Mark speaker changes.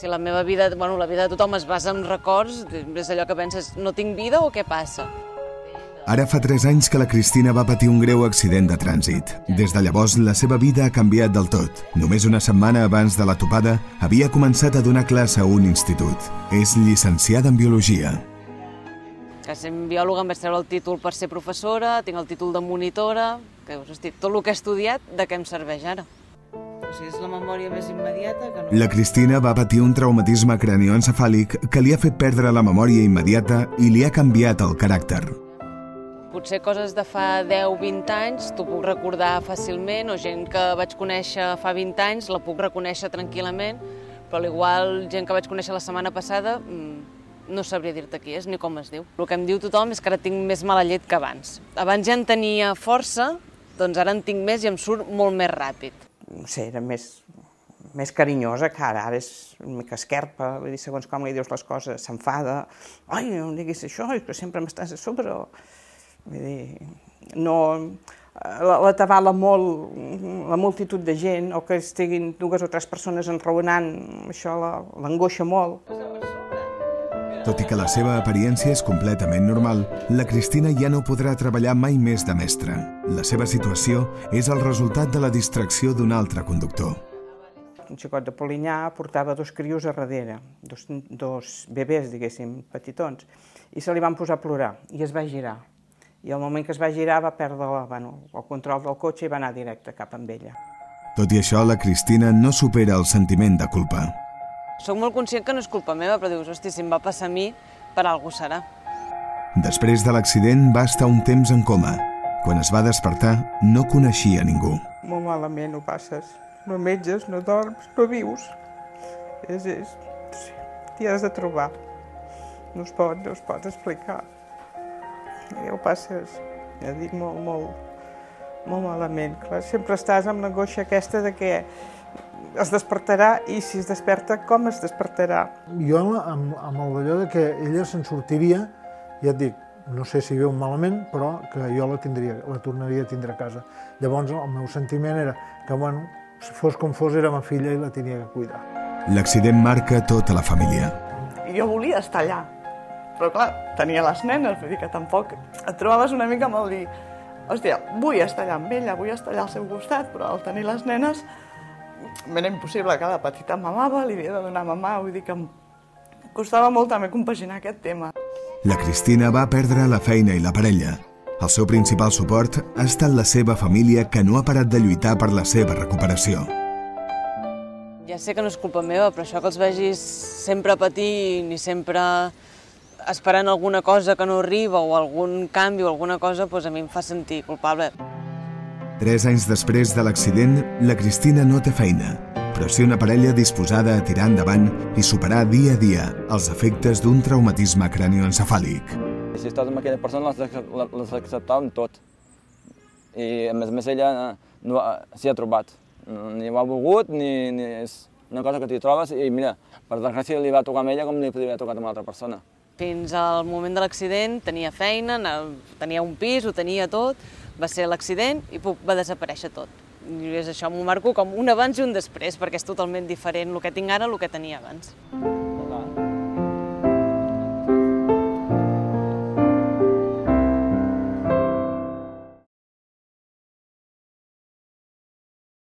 Speaker 1: Si la meva vida, bueno, la vida de tothom es basa en records, és allò que penses, no tinc vida o què passa?
Speaker 2: Ara fa 3 anys que la Cristina va patir un greu accident de trànsit. Des de llavors, la seva vida ha canviat del tot. Només una setmana abans de la topada, havia començat a donar classe a un institut. És llicenciada en Biologia.
Speaker 1: Que sent biòloga em vaig treure el títol per ser professora, tinc el títol de monitora, que hosti, tot el que he estudiat, de què em serveix ara? O sigui, és la memòria més immediata que no...
Speaker 2: La Cristina va patir un traumatisme cranioencefàlic que li ha fet perdre la memòria immediata i li ha canviat el caràcter.
Speaker 1: Potser coses de fa 10-20 anys t'ho puc recordar fàcilment, o gent que vaig conèixer fa 20 anys la puc reconèixer tranquil·lament, però igual gent que vaig conèixer la setmana passada no sabria dir-te qui és ni com es diu. El que em diu tothom és que ara tinc més mala llet que abans. Abans ja en tenia força, doncs ara en tinc més i em surt molt més ràpid.
Speaker 3: No sé, era més carinyosa que ara és una mica esquerpa, vull dir, segons com li dius les coses, s'enfada. Ai, no em diguis això, que sempre m'estàs a sobre. Vull dir, no... L'atabala molt la multitud de gent, o que estiguin 2 o 3 persones enraonant, això l'angoixa molt.
Speaker 2: Tot i que la seva apariència és completament normal, la Cristina ja no podrà treballar mai més de mestra. La seva situació és el resultat de la distracció d'un altre conductor.
Speaker 3: Un xicot de Polinyà portava 2 crios a darrere, dos bebès, diguéssim, petitons, i se li van posar a plorar, i es va girar. I al moment que es va girar va perdre el control del cotxe i va anar directe cap amb ella.
Speaker 2: Tot i això, la Cristina no supera el sentiment de culpa.
Speaker 1: Soc molt conscient que no és culpa meva, però dius, hosti, si em va passar a mi, per alguna cosa serà.
Speaker 2: Després de l'accident va estar un temps en coma. Quan es va despertar, no coneixia ningú.
Speaker 3: Molt malament ho passes. No menges, no dorms, no vius. T'hi has de trobar. No es pot explicar. I ho passes, ja dic, molt malament. Clar, sempre estàs amb l'angoixa aquesta de que es despertarà i si es desperta, com es despertarà?
Speaker 4: Jo amb allò de que ella se'n sortiria, ja et dic, no sé si veu malament, però que jo la tornaria a tindre a casa. Llavors el meu sentiment era que, bueno, si fos com fos, era ma filla i la tenia que cuidar.
Speaker 2: L'accident marca tota la família.
Speaker 5: Jo volia estar allà, però clar, tenia les nenes, vull dir que tampoc et trobaves una mica amb el dir, hòstia, vull estar allà amb ella, vull estar allà al seu costat, però al tenir les nenes m'era impossible, cada petita mamava, li havia de donar mamà, vull dir que em costava molt també compaginar aquest tema.
Speaker 2: La Cristina va perdre la feina i la parella. El seu principal suport ha estat la seva família, que no ha parat de lluitar per la seva recuperació.
Speaker 1: Ja sé que no és culpa meva, però això que els vegis sempre patint i sempre esperant alguna cosa que no arriba o algun canvi o alguna cosa, doncs a mi em fa sentir culpable.
Speaker 2: 3 anys després de l'accident, la Cristina no té feina, però sí una parella disposada a tirar endavant i superar dia a dia els efectes d'un traumatisme cranioencefàlic.
Speaker 6: Si estàs amb aquella persona, les acceptava amb tot. I a més ella s'hi ha trobat. Ni ho ha volgut, ni és una cosa que t'hi trobes i mira, per desgràcia li va tocar amb ella com li podria haver tocat amb una altra persona.
Speaker 1: Fins al moment de l'accident tenia feina, tenia un pis, ho tenia tot, va ser l'accident i va desaparèixer tot. I és això, m'ho marco com un abans i un després, perquè és totalment diferent el que tinc ara del que tenia abans.